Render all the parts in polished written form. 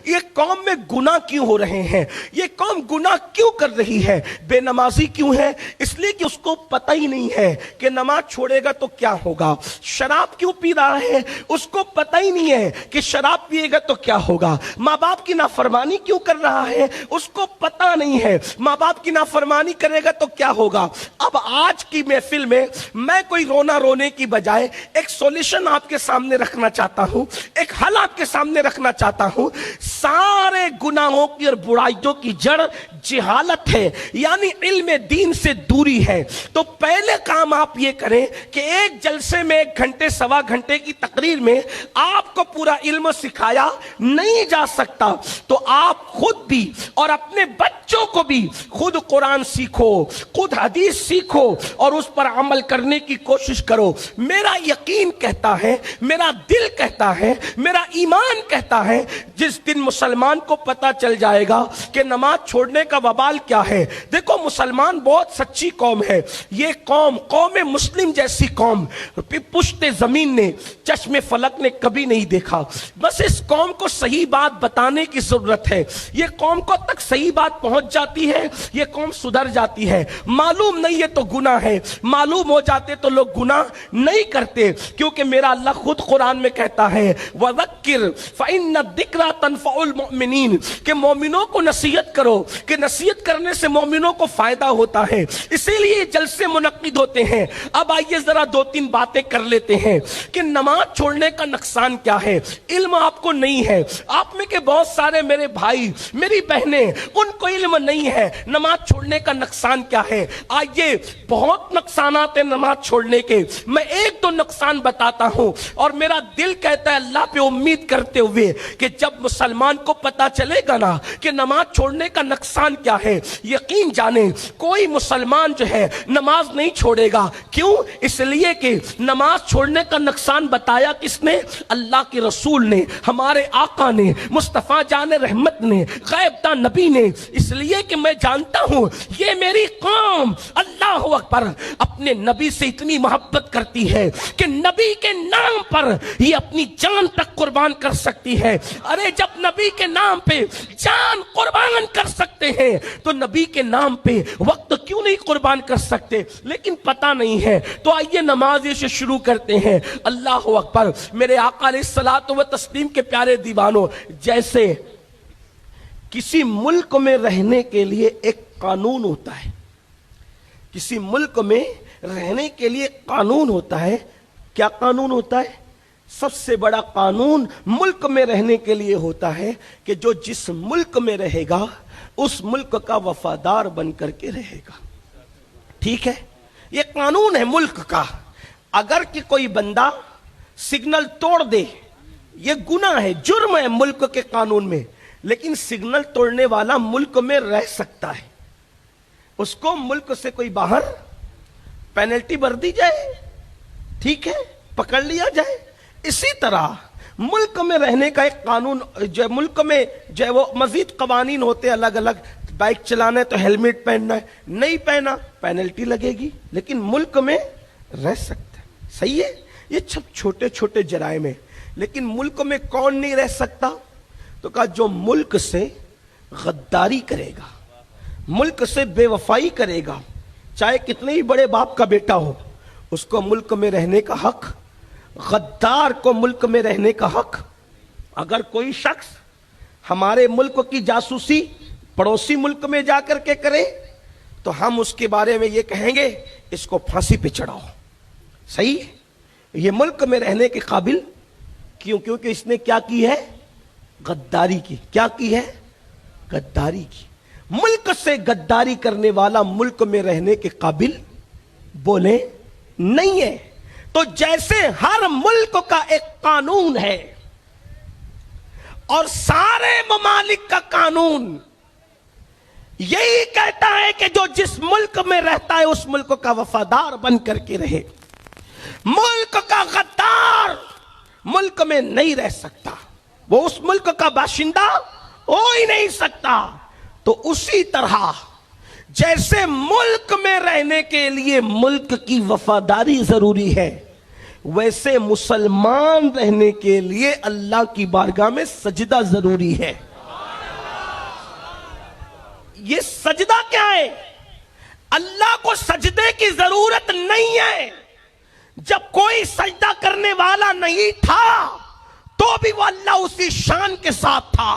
یہ قوم میں گناہ کیوں ہو رہے ہیں, یہ قوم گناہ کیوں کر رہی ہے, بے نمازی کیوں ہے, اس لیے کہ اس کو پتہ ہی نہیں ہے کہ نماز چھوڑے گا تو کیا ہوگا. شراب کیوں پی رہا ہے, اس کو پتہ ہی نہیں ہے کہ شراب پیے گا تو کیا ہوگا. ماں باپ کی نافرمانی کیوں کر رہا ہے, اس کو پتہ نہیں ہے ماں باپ کی نافرمانی کرے گا تو کیا ہوگا. اب آج کی محفل میں میں کوئی رونا رونے کی بجائے ایک سولوشن آپ کے سامنے رکھنا چاہتا ہوں, ایک حل آپ کے سامنے رکھنا چاہتا ہوں. سارے گناہوں کی اور برائیوں کی جڑ جہالت ہے, یعنی علم دین سے دوری ہے. تو پہلے کام آپ یہ کریں کہ ایک جلسے میں 1 گھنٹے سوا گھنٹے کی تقریر میں آپ کو پورا علم سکھایا نہیں جا سکتا, تو آپ خود بھی اور اپنے بچوں کو بھی خود قرآن سیکھو, خود حدیث سیکھو اور اس پر عمل کرنے کی کوشش کرو. میرا یقین کہتا ہے, میرا دل کہتا ہے, میرا ایمان کہتا ہے, جس دن مسلمان کو پتا چل جائے گا کہ نماز چھوڑنے کا وبال کیا ہے. دیکھو مسلمان بہت سچی قوم ہے, یہ قوم مسلم جیسی قوم پشت زمین نے چشم فلک نے کبھی نہیں دیکھا. بس اس قوم کو صحیح بات بتانے کی ضرورت ہے, یہ قوم کو تک صحیح بات پہنچ جاتی ہے, یہ قوم سدھر جاتی ہے. معلوم نہیں ہے تو گناہ ہے, معلوم ہو جاتے تو لوگ گناہ نہیں کرتے, کیونکہ میرا اللہ خود قرآن میں کہتا ہے وَذَكِّرْ فَإِنَّ الذِّكْرَىٰ تَنفَعُ الْمُؤْمِنِينَ, کہ مومنوں کو نصیحت کرو, کہ نصیحت کرنے سے مومنوں کو فائدہ ہوتا ہے. اسی لیے جلسے منعقد ہوتے ہیں. اب آئیے ذرا 2-3 باتیں کر لیتے ہیں کہ نماز چھوڑنے کا نقصان کیا ہے. علم آپ کو نہیں ہے, آپ میں کے بہت سارے میرے بھائی میری بہنیں ان کو علم نہیں ہے نماز چھوڑنے کا نقصان کیا ہے. آئیے بہت نقصانات ہیں نماز چھوڑنے کے, میں 1-2 نقصان بتاتا ہوں, اور میرا دل کہتا ہے اللہ پہ امید کرتے ہوئے کہ جب مسلمان کو پتا چلے گا نا کہ نماز چھوڑنے کا نقصان کیا ہے, یقین جانیں کوئی مسلمان جو ہے نماز نہیں چھوڑے گا. کیوں؟ اس لیے کہ نماز چھوڑنے کا نقصان بتایا کس نے؟ اللہ کے رسول نے, ہمارے آقا نے, مصطفیٰ جان رحمت نے, غیب داں نبی نے. اس لیے کہ میں جانتا ہوں یہ میری قوم اللہ اکبر اپنے نبی سے اتنی محبت کرتی ہے کہ نبی کے نام پر یہ اپنی جان تک قربان کر سکتی ہے. ارے جب نبی کے نام پہ جان قربان کر سکتے ہیں تو نبی کے نام پہ وقت کیوں نہیں قربان کر سکتے؟ لیکن پتہ نہیں ہے. تو آئیے نماز سے شروع کرتے ہیں. اللہ اکبر. میرے آقا علیہ الصلوۃ والتسلیم کے پیارے دیوانوں, جیسے کسی ملک میں رہنے کے لیے ایک قانون ہوتا ہے, کسی ملک میں رہنے کے لیے قانون ہوتا ہے. کیا قانون ہوتا ہے؟ سب سے بڑا قانون ملک میں رہنے کے لیے ہوتا ہے کہ جو جس ملک میں رہے گا اس ملک کا وفادار بن کر کے رہے گا. ٹھیک ہے, یہ قانون ہے ملک کا. اگر کہ کوئی بندہ سگنل توڑ دے, یہ گناہ ہے, جرم ہے ملک کے قانون میں, لیکن سگنل توڑنے والا ملک میں رہ سکتا ہے. اس کو ملک سے کوئی باہر پینلٹی بھر دی جائے, ٹھیک ہے, پکڑ لیا جائے. اسی طرح ملک میں رہنے کا ایک قانون جو ملک میں جو ہے وہ مزید قوانین ہوتے ہیں الگ الگ. بائک چلانا ہے تو ہیلمٹ پہننا ہے, نہیں پہنا پینلٹی لگے گی, لیکن ملک میں رہ سکتا ہے. صحیح ہے, یہ سب چھوٹے چھوٹے جرائم ہیں. لیکن ملک میں کون نہیں رہ سکتا؟ تو کہا جو ملک سے غداری کرے گا, ملک سے بے وفائی کرے گا, چاہے کتنے ہی بڑے باپ کا بیٹا ہو, اس کو ملک میں رہنے کا حق, غدار کو ملک میں رہنے کا حق. اگر کوئی شخص ہمارے ملک کی جاسوسی پڑوسی ملک میں جا کر کے کرے تو ہم اس کے بارے میں یہ کہیں گے اس کو پھانسی پہ چڑھاؤ. صحیح, یہ ملک میں رہنے کے قابل کیوں؟ کیونکہ اس نے کیا کی ہے؟ غداری کی. کیا کی ہے؟ غداری کی. ملک سے غداری کرنے والا ملک میں رہنے کے قابل بولے نہیں ہے. تو جیسے ہر ملک کا ایک قانون ہے اور سارے ممالک کا قانون یہی کہتا ہے کہ جو جس ملک میں رہتا ہے اس ملک کا وفادار بن کر کے رہے. ملک کا غدار ملک میں نہیں رہ سکتا, وہ اس ملک کا باشندہ ہو ہی نہیں سکتا. تو اسی طرح جیسے ملک میں رہنے کے لیے ملک کی وفاداری ضروری ہے, ویسے مسلمان رہنے کے لیے اللہ کی بارگاہ میں سجدہ ضروری ہے. یہ سجدہ کیا ہے؟ اللہ کو سجدے کی ضرورت نہیں ہے. جب کوئی سجدہ کرنے والا نہیں تھا تو بھی وہ اللہ اسی شان کے ساتھ تھا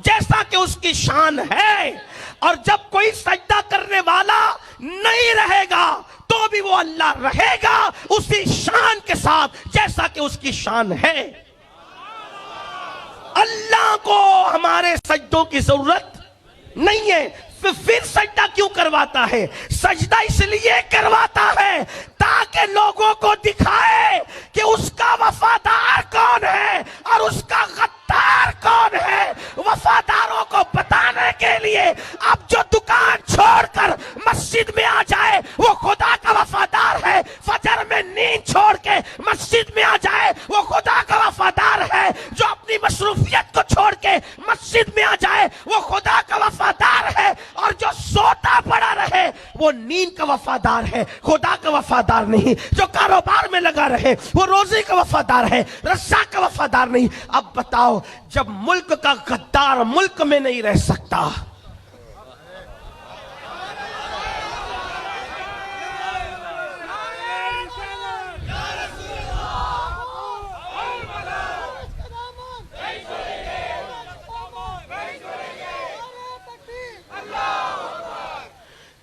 جیسا کہ اس کی شان ہے, اور جب کوئی سجدہ کرنے والا نہیں رہے گا تو بھی وہ اللہ رہے گا اسی شان کے ساتھ جیسا کہ اس کی شان ہے. اللہ کو ہمارے سجدوں کی ضرورت نہیں ہے. پھر سجدہ کیوں کرواتا ہے؟ سجدہ اس لیے کرواتا ہے تاکہ لوگوں کو دکھائے کہ اس کا وفادار کون ہے اور اس کا غدار کون ہے. وفاداروں کو بتانے کے لیے اب جو دکان چھوڑ کر مسجد میں آ جائے وہ خدا کا وفادار ہے. فجر میں نیند چھوڑ کے مسجد میں آ جائے وہ خدا کا وفادار ہے. جو اپنی مصروفیت کو چھوڑ کے مسجد میں آ جائے وہ خدا کا وفادار ہے. اور جو سوتا پڑا رہے وہ نیند کا وفادار ہے, خدا کا وفادار نہیں. جو کاروبار میں لگا رہے وہ روزی کا وفادار ہے, رزاق کا وفادار نہیں. اب بتاؤ, جب ملک کا غدار ملک میں نہیں رہ سکتا,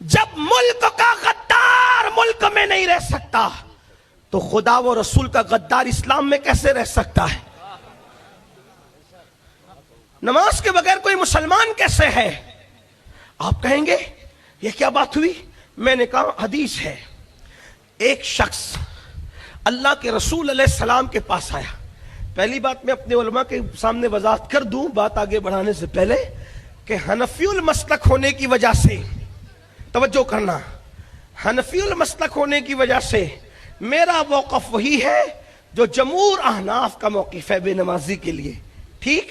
جب ملک کا غدار ملک میں نہیں رہ سکتا تو خدا و رسول کا غدار اسلام میں کیسے رہ سکتا ہے؟ نماز کے بغیر کوئی مسلمان کیسے ہے؟ آپ کہیں گے یہ کیا بات ہوئی؟ میں نے کہا حدیث ہے. ایک شخص اللہ کے رسول علیہ السلام کے پاس آیا. پہلی بات میں اپنے علماء کے سامنے وضاحت کر دوں بات آگے بڑھانے سے پہلے کہ حنفی المسلک ہونے کی وجہ سے, توجہ کرنا, حنفی المسلک ہونے کی وجہ سے میرا موقف وہی ہے جو جمہور احناف کا موقف ہے بے نمازی کے لیے. ٹھیک,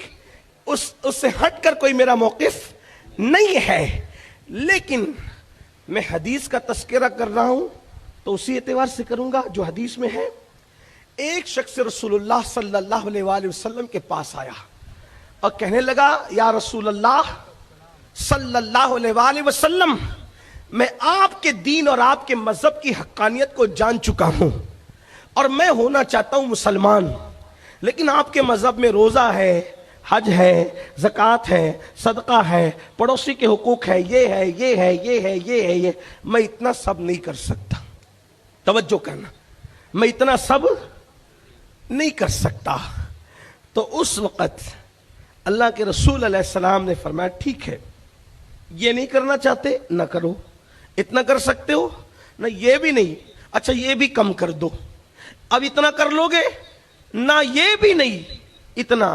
اس سے ہٹ کر کوئی میرا موقف نہیں ہے. لیکن میں حدیث کا تذکرہ کر رہا ہوں تو اسی اعتبار سے کروں گا جو حدیث میں ہے. ایک شخص رسول اللہ صلی اللہ علیہ وآلہ وسلم کے پاس آیا اور کہنے لگا, یا رسول اللہ صلی اللہ علیہ وآلہ وسلم, میں آپ کے دین اور آپ کے مذہب کی حقانیت کو جان چکا ہوں اور میں ہونا چاہتا ہوں مسلمان, لیکن آپ کے مذہب میں روزہ ہے, حج ہے, زکوٰۃ ہے, صدقہ ہے, پڑوسی کے حقوق ہے, یہ ہے, یہ ہے, یہ ہے, یہ ہے, یہ, میں اتنا سب نہیں کر سکتا. توجہ کرنا, میں اتنا سب نہیں کر سکتا. تو اس وقت اللہ کے رسول علیہ السلام نے فرمایا, ٹھیک ہے, یہ نہیں کرنا چاہتے نہ کرو, اتنا کر سکتے ہو نہ, یہ بھی نہیں, اچھا یہ بھی کم کر دو, اب اتنا کر لو گے نہ, یہ بھی نہیں اتنا.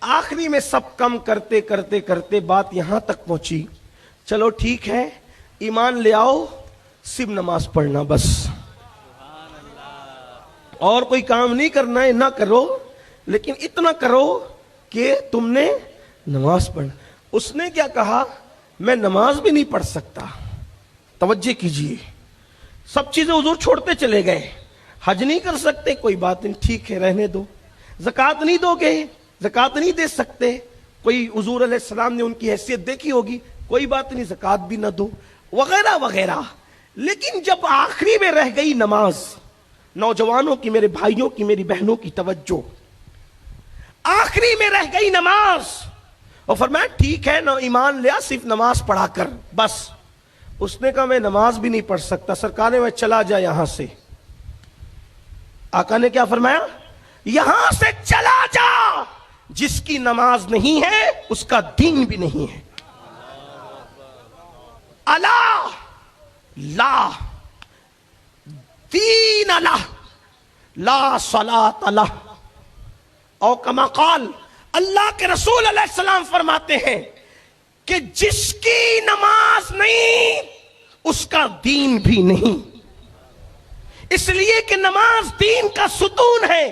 آخری میں سب کم کرتے کرتے کرتے بات یہاں تک پہنچی, چلو ٹھیک ہے ایمان لے آؤ, صرف نماز پڑھنا بس, اور کوئی کام نہیں کرنا ہے, نہ کرو, لیکن اتنا کرو کہ تم نے نماز پڑھنا. اس نے کیا کہا, میں نماز بھی نہیں پڑھ سکتا. توجہ کیجئے, سب چیزیں حضور چھوڑتے چلے گئے. حج نہیں کر سکتے, کوئی بات نہیں, ٹھیک ہے رہنے دو. زکوٰۃ نہیں دو گے, زکوٰۃ نہیں دے سکتے, کوئی حضور علیہ السلام نے ان کی حیثیت دیکھی ہوگی, کوئی بات نہیں, زکوٰۃ بھی نہ دو, وغیرہ وغیرہ. لیکن جب آخری میں رہ گئی نماز, نوجوانوں کی, میرے بھائیوں کی, میری بہنوں کی توجہ, آخری میں رہ گئی نماز, اور فرمایا ٹھیک ہے, نہ ایمان لیا, صرف نماز پڑھا کر بس. اس نے کہا میں نماز بھی نہیں پڑھ سکتا. سرکار نے, میں چلا جا یہاں سے. آقا نے کیا فرمایا, یہاں سے چلا جا, جس کی نماز نہیں ہے اس کا دین بھی نہیں ہے. الا لا دین لہ لا صلاۃ لہ, او کما قال, اللہ کے رسول علیہ السلام فرماتے ہیں کہ جس کی نماز نہیں اس کا دین بھی نہیں. اس لیے کہ نماز دین کا ستون ہے.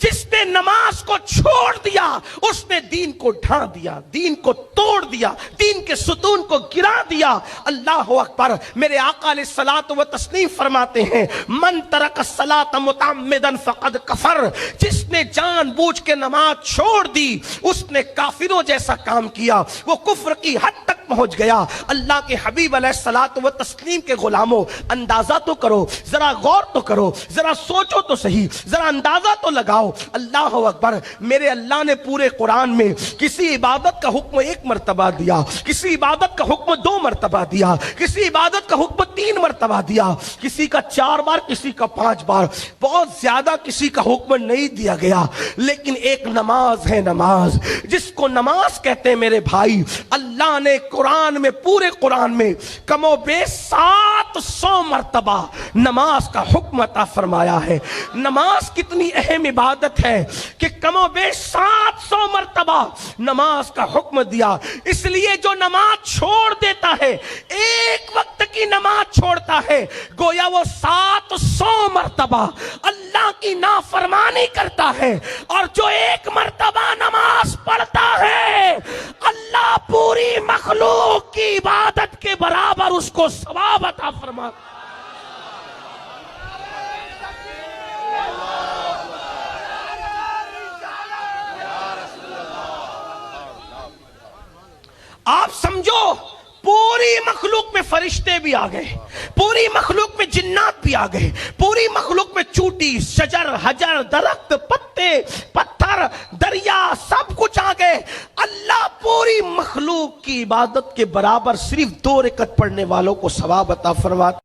جس نے نماز کو چھوڑ دیا اس نے دین کو ڈھا دیا, دین کو توڑ دیا, دین کے ستون کو گرا دیا. اللہ اکبر. میرے آقا علیہ الصلوۃ و تسلیم فرماتے ہیں, من ترک الصلاۃ متعمدا فقد کفر, جس نے جان بوجھ کے نماز چھوڑ دی اس نے کافروں جیسا کام کیا, وہ کفر کی حد تک پہنچ گیا۔ اللہ کے حبیب علیہ الصلوۃ و تسلیم کے غلاموں، اندازہ تو کرو، ذرا غور تو کرو، ذرا سوچو تو صحیح، ذرا اندازہ تو لگاؤ۔ اللہ اکبر، میرے اللہ نے پورے قرآن میں کسی عبادت کا حکم 1 مرتبہ دیا، کسی عبادت کا حکم 2 مرتبہ دیا، کسی عبادت کا حکم 3 مرتبہ دیا، کسی کا 4 بار، کسی کا 5 بار، بہت زیادہ کسی کا حکم نہیں دیا گیا۔ لیکن ایک نماز ہے، نماز جس کو نماز کہتے ہیں میرے بھائی، اللہ نے قرآن میں، پورے قرآن میں کم و بیش 700 مرتبہ نماز کا حکم عطا فرمایا ہے۔ نماز کتنی اہم عبادت ہے کہ کم و بیش 700 مرتبہ نماز کا حکم دیا۔ اس لیے جو نماز چھوڑ دیتا ہے، ایک وقت کی نماز چھوڑتا ہے، گویا وہ 700 مرتبہ اللہ کی نافرمانی کرتا ہے، اور جو 1 مرتبہ نماز پڑھتا ہے، اللہ پوری مخلوق کی عبادت کے برابر اس کو ثواب عطا فرماتا ہے۔ آپ سمجھو پوری مخلوق میں فرشتے بھی آ گئے، پوری مخلوق میں جنات بھی آ گئے، پوری مخلوق میں چوٹی، شجر، حجر، درخت، پتے، پتھر، دریا، سب کچھ آ گئے۔ اللہ پوری مخلوق کی عبادت کے برابر صرف 2 رکعت پڑھنے والوں کو ثواب عطا فرماتا۔